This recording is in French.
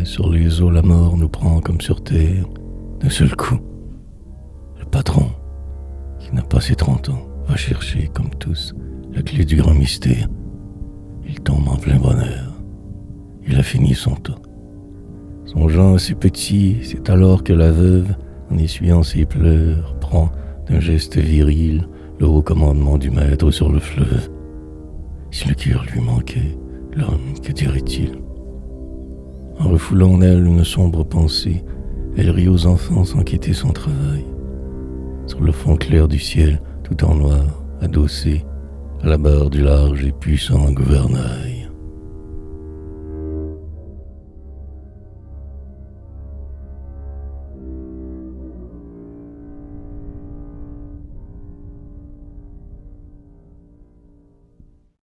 sur les eaux la mort nous prend comme sur terre. D'un seul coup, le patron, qui n'a pas ses 30 ans, va chercher, comme tous, la clé du grand mystère. Il tombe en plein bonheur. Il a fini son temps. Songeant à ses petits, c'est alors que la veuve, en essuyant ses pleurs, prend d'un geste viril le haut commandement du maître sur le fleuve. Si le cœur lui manquait, l'homme, que dirait-il? En refoulant en elle une sombre pensée, elle rit aux enfants sans quitter son travail. Sur le fond clair du ciel, tout en noir, adossé à la barre du large et puissant gouvernail.